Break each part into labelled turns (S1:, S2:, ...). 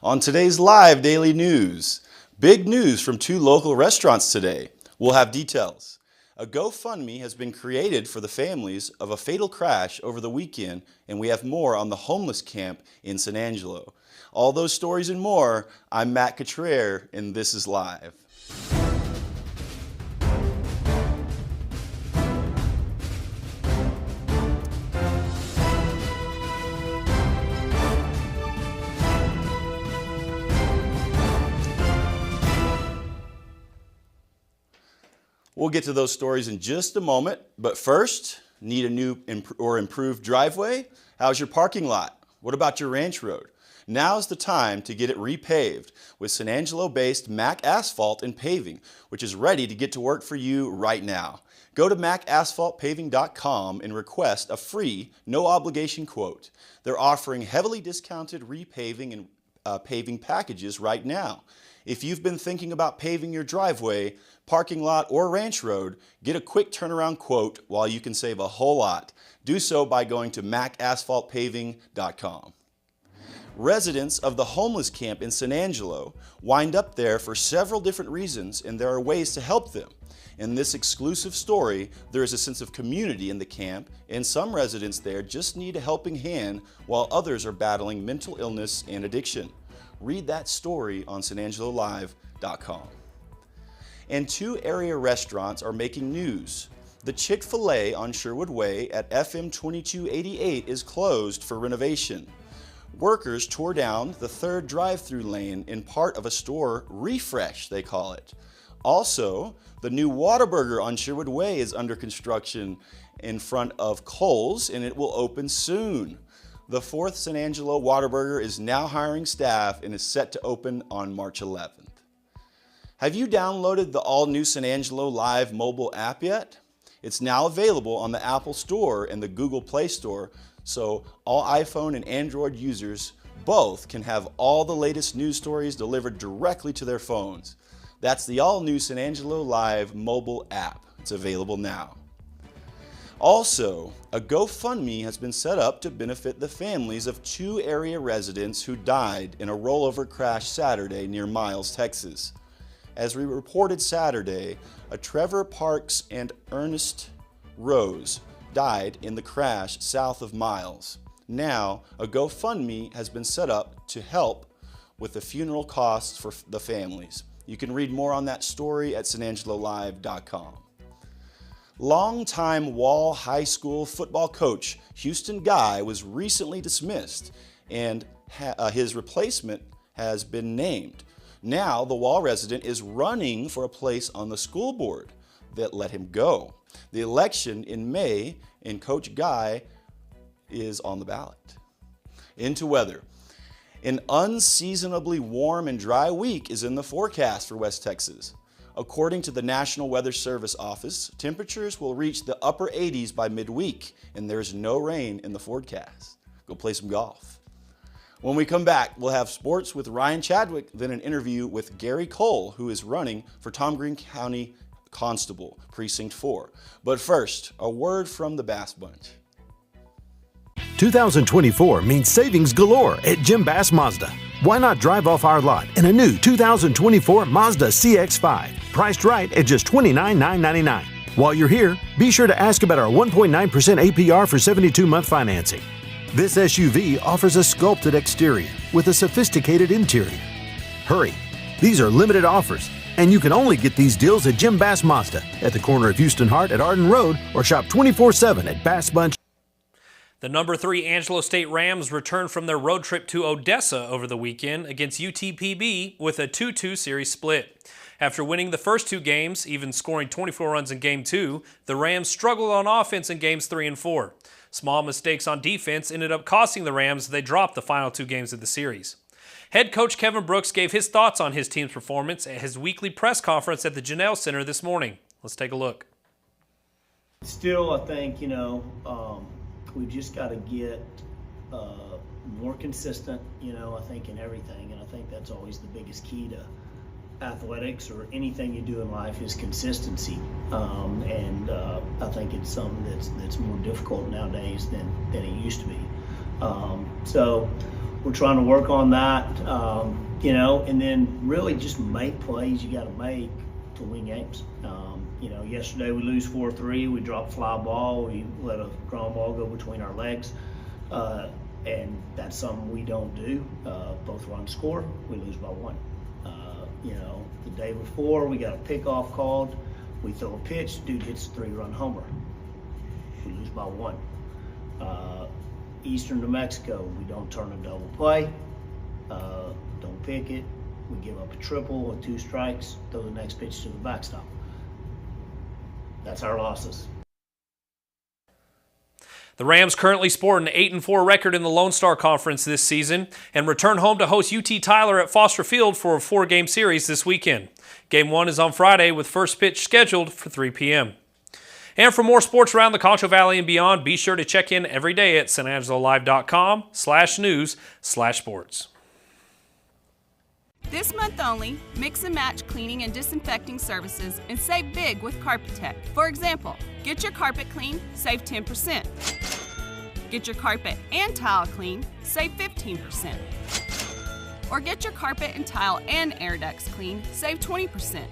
S1: On today's live daily news, big news from two local restaurants today. We'll have details. A GoFundMe has been created for the families of a fatal crash over the weekend, and we have more on the homeless camp in San Angelo. All those stories and more, I'm Matt Cottrell, and this is Live. We'll get to those stories in just a moment, but first, need a new or improved driveway? How's your parking lot? What about your ranch road? Now's the time to get it repaved with San Angelo-based Mac Asphalt and Paving, which is ready to get to work for you right now. Go to macasphaltpaving.com and request a free, no-obligation quote. They're offering heavily discounted repaving and paving packages right now. If you've been thinking about paving your driveway, parking lot, or ranch road, get a quick turnaround quote while you can save a whole lot. Do so by going to macasphaltpaving.com. Residents of the homeless camp in San Angelo wind up there for several different reasons, and there are ways to help them. In this exclusive story, there is a sense of community in the camp, and some residents there just need a helping hand while others are battling mental illness and addiction. Read that story on sanangelolive.com. And two area restaurants are making news. The Chick-Fil-A on Sherwood Way at FM 2288 is closed for renovation. Workers tore down the third drive-through lane in part of a store refresh, they call it. Also, the new Whataburger on Sherwood Way is under construction in front of Kohl's, and it will open soon. The fourth San Angelo Whataburger is now hiring staff and is set to open on March 11th. Have you downloaded the all-new San Angelo Live mobile app yet? It's now available on the Apple Store and the Google Play Store, so all iPhone and Android users both can have all the latest news stories delivered directly to their phones. That's the all-new San Angelo Live mobile app. It's available now. Also, a GoFundMe has been set up to benefit the families of two area residents who died in a rollover crash Saturday near Miles, Texas. As we reported Saturday, a Trevor Parks and Ernest Rose died in the crash south of Miles. Now, a GoFundMe has been set up to help with the funeral costs for the families. You can read more on that story at sanangelolive.com. Longtime Wall High School football coach Houston Guy was recently dismissed, and his replacement has been named. Now, the Wall resident is running for a place on the school board that let him go. The election in May, and Coach Guy is on the ballot. Into weather. An unseasonably warm and dry week is in the forecast for West Texas. According to the National Weather Service Office, temperatures will reach the upper 80s by midweek, and there's no rain in the forecast. Go play some golf. When we come back, we'll have sports with Ryan Chadwick, then an interview with Gary Cole, who is running for Tom Green County Constable, Precinct 4. But first, a word from the Bass Bunch.
S2: 2024 means savings galore at Jim Bass Mazda. Why not drive off our lot in a new 2024 Mazda CX-5, priced right at just $29,999. While you're here, be sure to ask about our 1.9% APR for 72-month financing. This SUV offers a sculpted exterior with a sophisticated interior. Hurry, these are limited offers, and you can only get these deals at Jim Bass Mazda at the corner of Houston Hart at Arden Road, or shop 24/7 at Bass Bunch.
S3: The number 3 Angelo State Rams returned from their road trip to Odessa over the weekend against UTPB with a 2-2 series split. After winning the first 2 games, even scoring 24 runs in Game 2, the Rams struggled on offense in Games 3 and 4. Small mistakes on defense ended up costing the Rams as they dropped the final 2 games of the series. Head coach Kevin Brooks gave his thoughts on his team's performance at his weekly press conference at the Janelle Center this morning. Let's take a look.
S4: Still, I think, we've just got to get more consistent, I think, in everything. And I think that's always the biggest key to athletics or anything you do in life is consistency. I think it's something that's more difficult nowadays than it used to be. So we're trying to work on that, you know, and then really just make plays you got to make to win games. You know, yesterday we lose 4-3. We drop a fly ball. We let a ground ball go between our legs. And that's something we don't do. Both runs score, we lose by 1. You know, the day before we got a pickoff called. We throw a pitch, dude hits a 3-run homer. We lose by 1. Eastern New Mexico, we don't turn a double play. Don't pick it. We give up a triple with 2 strikes, throw the next pitch to the backstop. That's our losses.
S3: The Rams currently sport an 8-4 record in the Lone Star Conference this season and return home to host UT Tyler at Foster Field for a 4-game series this weekend. Game 1 is on Friday with first pitch scheduled for 3 p.m. And for more sports around the Concho Valley and beyond, be sure to check in every day at sanangelolive.com/news/sports.
S5: This month only, mix and match cleaning and disinfecting services and save big with Carpetech. For example, get your carpet clean, save 10%. Get your carpet and tile clean, save 15%. Or get your carpet and tile and air ducts clean, save 20%.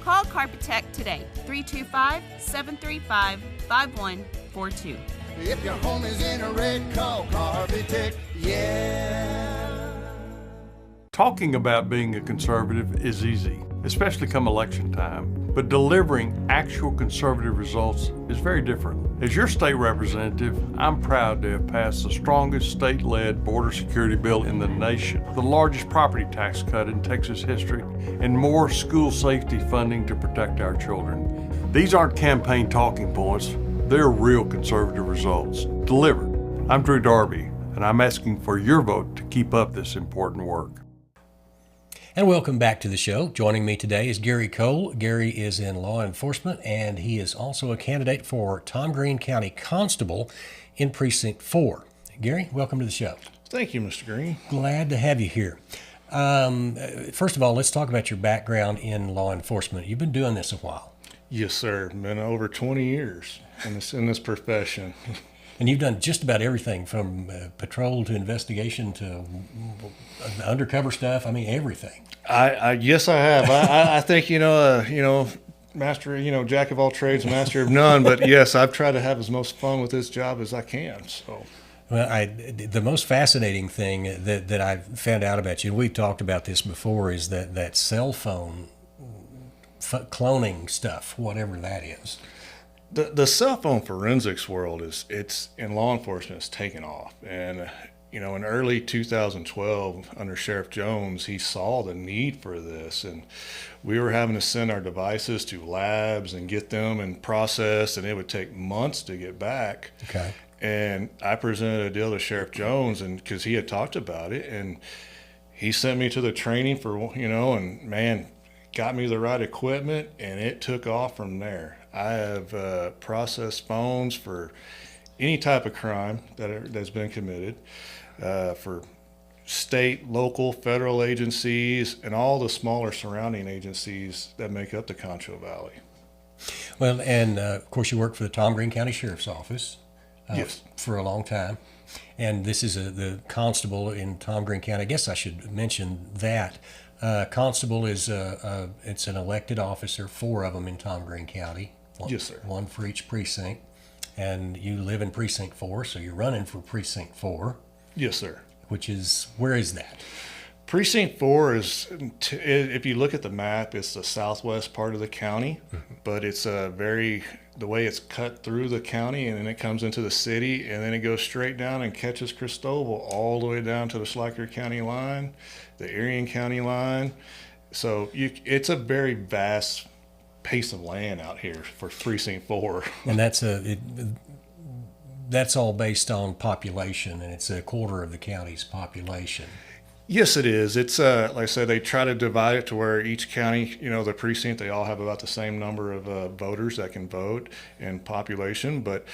S5: Call Carpetech today, 325-735-5142.
S6: If your home is in a wreck, call Carpetech, yeah.
S7: Talking about being a conservative is easy, especially come election time, but delivering actual conservative results is very different. As your state representative, I'm proud to have passed the strongest state-led border security bill in the nation, the largest property tax cut in Texas history, and more school safety funding to protect our children. These aren't campaign talking points, they're real conservative results, delivered. I'm Drew Darby, and I'm asking for your vote to keep up this important work.
S8: And welcome back to the show. Joining me today is Gary Cole. Gary is in law enforcement, and he is also a candidate for Tom Green County Constable in Precinct 4. Gary, welcome to the show.
S9: Thank you, Mr. Green.
S8: Glad to have you here. First of all, let's talk about your background in law enforcement. You've been doing this a while.
S9: Yes, sir. Been over 20 years in this profession.
S8: And you've done just about everything from patrol to investigation to undercover stuff. I mean, everything.
S9: Yes, I have. I think, master, jack of all trades, master of none. But yes, I've tried to have as most fun with this job as I can. So.
S8: Well, the most fascinating thing that I found out about you, and we've talked about this before, is that cell phone cloning stuff, whatever that is.
S9: The cell phone forensics world it's in law enforcement, it's taken off. And, in early 2012, under Sheriff Jones, he saw the need for this. And we were having to send our devices to labs and get them and processed, and it would take months to get back.
S8: Okay.
S9: And I presented a deal to Sheriff Jones, and because he had talked about it, and he sent me to the training for, and man, got me the right equipment, and it took off from there. I have processed phones for any type of crime that's been committed, for state, local, federal agencies, and all the smaller surrounding agencies that make up the Concho Valley.
S8: Well, and of course you work for the Tom Green County Sheriff's Office
S9: Yes.
S8: for a long time. And this is the constable in Tom Green County. I guess I should mention that. Constable is it's an elected officer, 4 of them in Tom Green County.
S9: Yes, sir.
S8: 1 for each precinct. And you live in Precinct 4, so you're running for Precinct 4.
S9: Yes, sir.
S8: Where is that?
S9: Precinct 4 is, if you look at the map, it's the southwest part of the county, but it's the way it's cut through the county, and then it comes into the city, and then it goes straight down and catches Constable all the way down to the Schleicher County line, the Arion County line. So it's a very vast piece of land out here for Precinct 4.
S8: And that's all based on population, and it's a quarter of the county's population.
S9: Yes, it is. It's like I said, they try to divide it to where each county, the precinct, they all have about the same number of voters that can vote and population. But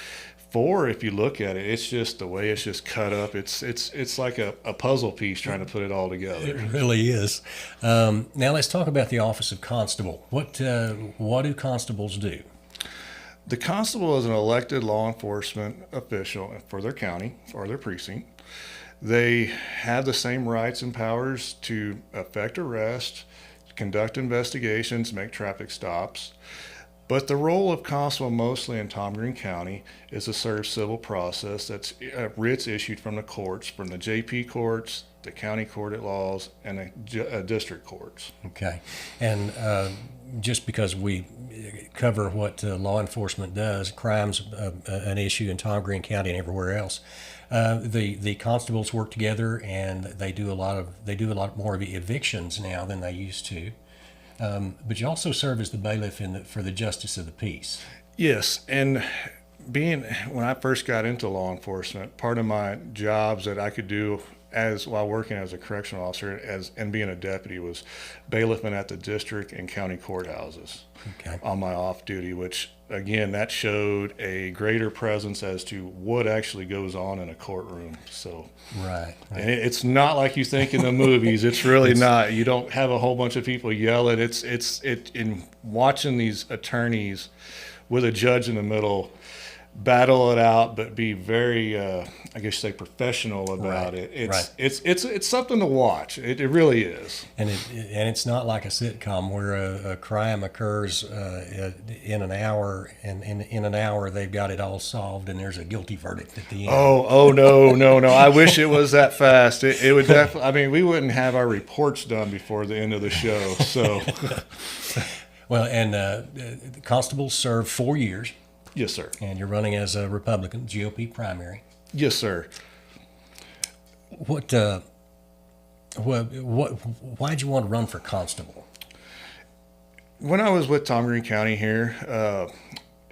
S9: 4, if you look at it, it's just the way it's just cut up. It's like a puzzle piece trying to put it all together.
S8: It really is. Now let's talk about the office of constable. What do constables do?
S9: The constable is an elected law enforcement official for their county or their precinct. They have the same rights and powers to effect arrest, conduct investigations, make traffic stops. But the role of constable mostly in Tom Green County is to serve civil process. That's writs issued from the courts, from the JP courts, the county court at laws, and the district courts.
S8: Okay. And just because we cover what law enforcement does, crime's an issue in Tom Green County and everywhere else. The constables work together, and they do a lot more of the evictions now than they used to. But you also serve as the bailiff for the justice of the peace.
S9: Yes, and when I first got into law enforcement, part of my jobs that I could do while working as a correctional officer and being a deputy was bailiffing at the district and county courthouses.
S8: Okay.
S9: On my off duty, which again, that showed a greater presence as to what actually goes on in a courtroom. So,
S8: right.
S9: And it's not like you think in the movies. It's really not. You don't have a whole bunch of people yelling. It's in watching these attorneys with a judge in the middle battle it out, but be very, I guess you say, professional about it. It's something to watch. It really is.
S8: And it's not like a sitcom where a crime occurs in an hour, and in an hour they've got it all solved, and there's a guilty verdict at the end.
S9: Oh no! I wish it was that fast. It would definitely. I mean, we wouldn't have our reports done before the end of the show. So,
S8: well, and the constables serve 4 years.
S9: Yes, sir.
S8: And you're running as a Republican, GOP primary.
S9: Yes, sir.
S8: Why'd you want to run for constable?
S9: When I was with Tom Green County here,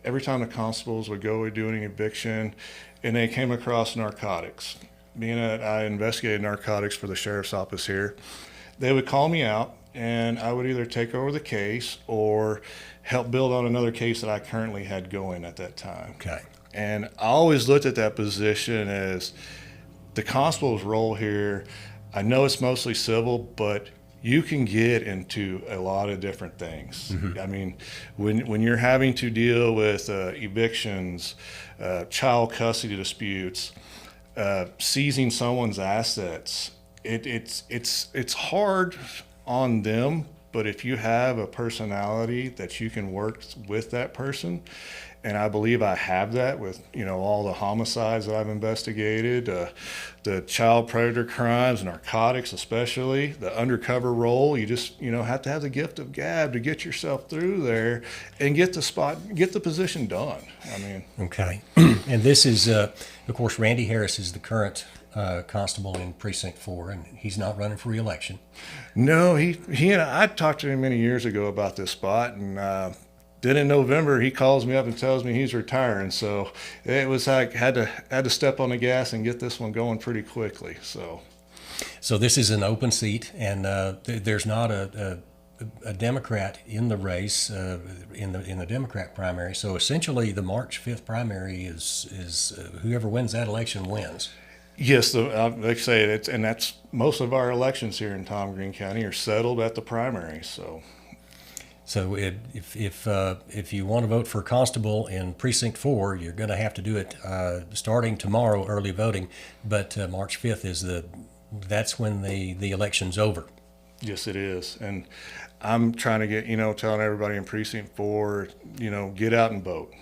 S9: every time the constables would go, we'd do an eviction, and they came across narcotics. Being that I investigated narcotics for the sheriff's office here, they would call me out, and I would either take over the case or help build on another case that I currently had going at that time.
S8: Okay.
S9: And I always looked at that position as the constable's role here. I know it's mostly civil, but you can get into a lot of different things. Mm-hmm. I mean, when you're having to deal with evictions, child custody disputes, seizing someone's assets, it's hard on them. But if you have a personality that you can work with that person, and I believe I have that with, all the homicides that I've investigated, the child predator crimes, narcotics especially, the undercover role, you just, have to have the gift of gab to get yourself through there and get the position done. I mean. Okay.
S8: And this is, of course, Randy Harris is the current constable in Precinct 4, and he's not running for re-election.
S9: No, he and I talked to him many years ago about this spot, and then in November he calls me up and tells me he's retiring. So it was like had to step on the gas and get this one going pretty quickly.
S8: So this is an open seat, and there's not a Democrat in the race in the Democrat primary. So essentially, the March 5th primary is whoever wins that election wins.
S9: Yes, like I say, and that's most of our elections here in Tom Green County are settled at the primary. So
S8: if you want to vote for constable in Precinct 4, you're going to have to do it starting tomorrow, early voting. But March 5th that's when the election's over.
S9: Yes, it is, and I'm trying to get telling everybody in Precinct 4, get out and vote.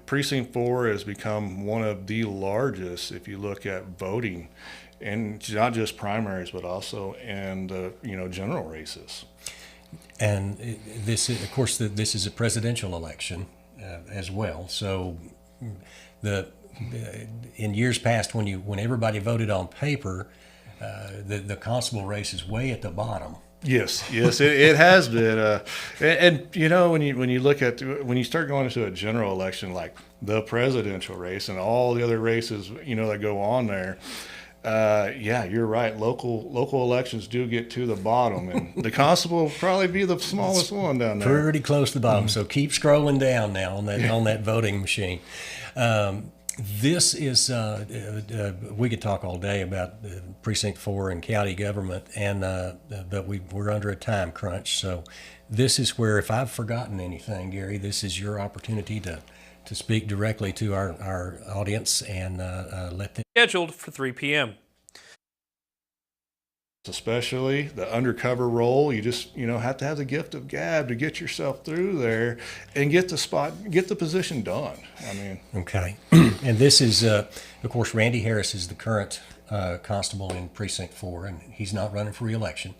S9: Precinct 4 has become one of the largest, if you look at voting, and not just primaries, but also in the general races.
S8: And this is a presidential election as well. So in years past, when everybody voted on paper, the constable race is way at the bottom.
S9: Yes, it has been, and when you look at when you start going into a general election like the presidential race and all the other races that go on there, you're right. Local elections do get to the bottom, and the constable will probably be the smallest one down there.
S8: Pretty close to the bottom. So keep scrolling down now on that voting machine. This is, we could talk all day about Precinct 4 and county government, but we're under a time crunch. So this is where, if I've forgotten anything, Gary, this is your opportunity to to speak directly to our audience and let them.
S3: Scheduled for 3 p.m.
S9: Especially the undercover role, you just have to have the gift of gab to get yourself through there and get the position done. I mean,
S8: okay. And this is, of course, Randy Harris is the current constable in Precinct 4, and he's not running for re-election.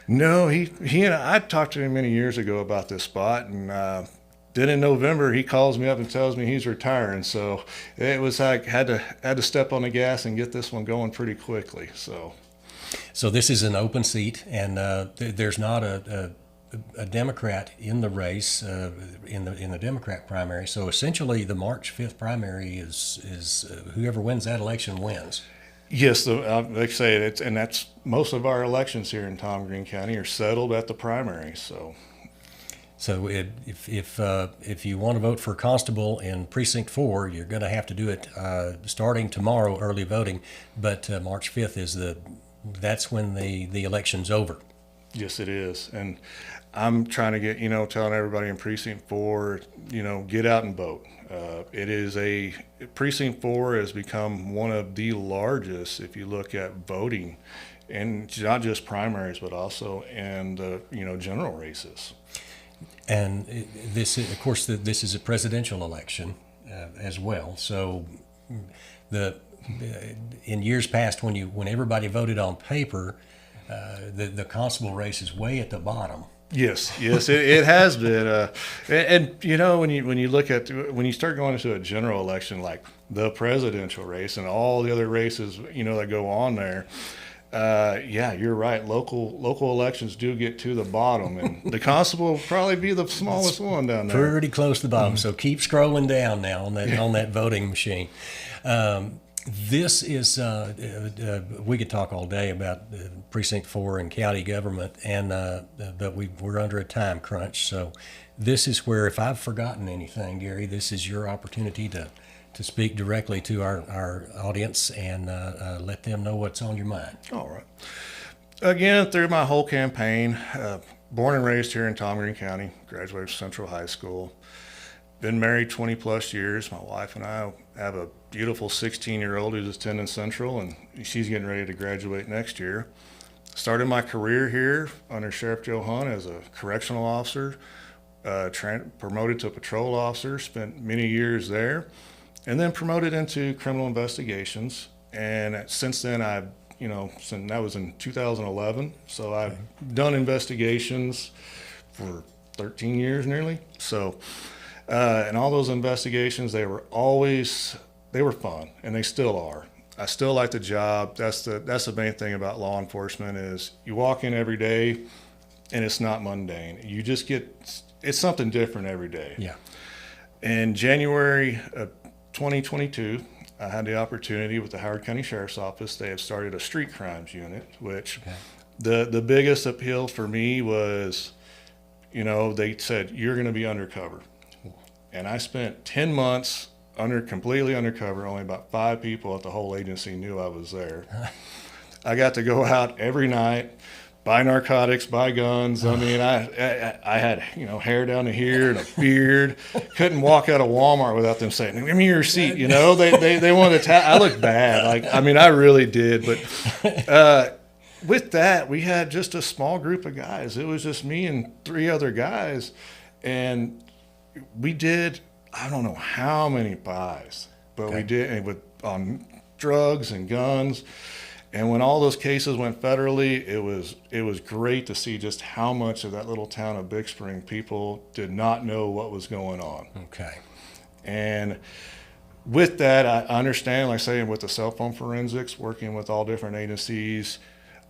S9: No, he and I talked to him many years ago about this spot, and then in November he calls me up and tells me he's retiring. So it was like had to step on the gas and get this one going pretty quickly. So
S8: this is an open seat, and there's not a Democrat in the race in the Democrat primary. So essentially, the March 5th primary is whoever wins that election wins.
S9: Yes, like I say, that's most of our elections here in Tom Green County are settled at the primary. So
S8: if you want to vote for constable in Precinct 4, you're going to have to do it starting tomorrow, early voting. But March 5th that's when the election's over.
S9: Yes, it is. And I'm trying to get, telling everybody in Precinct 4, get out and vote. Precinct 4 has become one of the largest, if you look at voting, and not just primaries, but also in the, general races.
S8: And this is a presidential election as well. So in years past, when everybody voted on paper, the constable race is way at the bottom.
S9: Yes, it has been. And when you start going into a general election like the presidential race and all the other races that go on there, you're right. Local elections do get to the bottom, and the constable will probably be the smallest one down there.
S8: Pretty close to the bottom. So keep scrolling down now on that voting machine. This is, we could talk all day about Precinct 4 and county government, but we're under a time crunch. So this is where, if I've forgotten anything, Gary, this is your opportunity to speak directly to our audience and let them know what's on your mind.
S9: All right. Again, through my whole campaign, born and raised here in Tom Green County, graduated from Central High School. Been married 20 plus years. My wife and I have a beautiful 16-year-old who's attending Central, and she's getting ready to graduate next year. Started my career here under Sheriff Joe Hunt as a correctional officer, promoted to patrol officer, spent many years there, and then promoted into criminal investigations. And since then, since that was in 2011, so I've done investigations for 13 years nearly. So. And all those investigations, they were fun, and they still are. I still like the job. That's the main thing about law enforcement is you walk in every day, and it's not mundane. You just it's something different every day.
S8: Yeah. In
S9: January of 2022, I had the opportunity with the Howard County Sheriff's Office. They have started a street crimes unit, which the biggest appeal for me was, they said, you're going to be undercover. And I spent 10 months completely undercover. Only about 5 people at the whole agency knew I was there. I got to go out every night, buy narcotics, buy guns. I mean, I had hair down to here and a beard. Couldn't walk out of Walmart without them saying, "Give me your receipt." They wanted to. I looked bad. I really did. But with that, we had just a small group of guys. It was just me and 3 other guys, and we did, I don't know how many buys, but we did on drugs and guns. And when all those cases went federally, it was great to see just how much of that little town of Big Spring people did not know what was going on.
S8: Okay.
S9: And with that, I understand, like I say, with the cell phone forensics, working with all different agencies,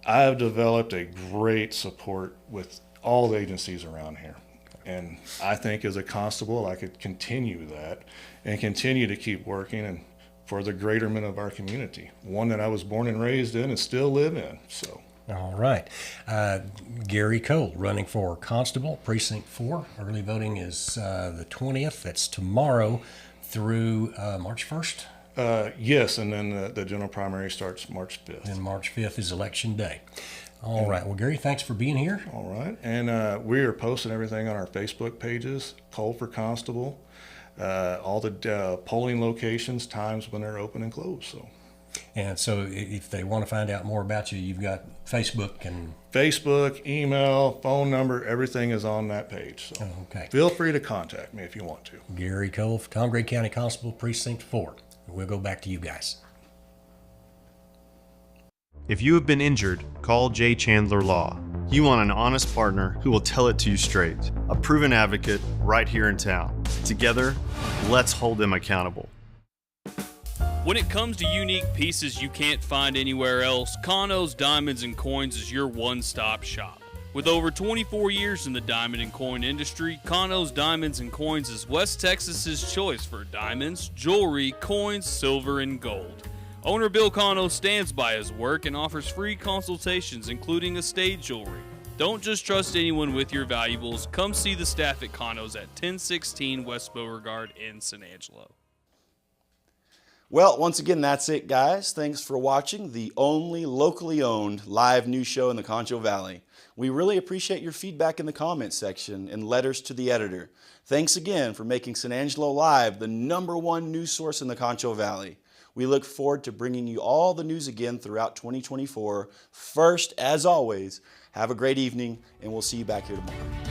S9: I've developed a great support with all the agencies around here. And I think as a constable, I could continue that and continue to keep working and for the greaterment of our community, one that I was born and raised in and still live in. So,
S8: all right. Gary Cole running for Constable, Precinct 4. Early voting is the 20th. That's tomorrow through March 1st?
S9: Yes, and then the general primary starts March 5th.
S8: And March 5th is Election Day. All right. Well, Gary, thanks for being here.
S9: All right. And we are posting everything on our Facebook pages, Cole for Constable. all the polling locations, times when they're open and closed.
S8: And so if they want to find out more about you, you've got Facebook and...
S9: Facebook, email, phone number, everything is on that page. So
S8: okay.
S9: Feel free to contact me if you want to.
S8: Gary Cole, Tom Green County Constable, Precinct 4. We'll go back to you guys.
S10: If you have been injured, call J. Chandler Law. You want an honest partner who will tell it to you straight. A proven advocate right here in town. Together, let's hold them accountable.
S11: When it comes to unique pieces you can't find anywhere else, Kano's Diamonds and Coins is your one-stop shop. With over 24 years in the diamond and coin industry, Kano's Diamonds and Coins is West Texas's choice for diamonds, jewelry, coins, silver, and gold. Owner Bill Cano stands by his work and offers free consultations, including estate jewelry. Don't just trust anyone with your valuables. Come see the staff at Cano's at 1016 West Beauregard in San Angelo.
S1: Well, once again, that's it, guys. Thanks for watching the only locally owned live news show in the Concho Valley. We really appreciate your feedback in the comments section and letters to the editor. Thanks again for making San Angelo Live the #1 news source in the Concho Valley. We look forward to bringing you all the news again throughout 2024. First, as always, have a great evening, and we'll see you back here tomorrow.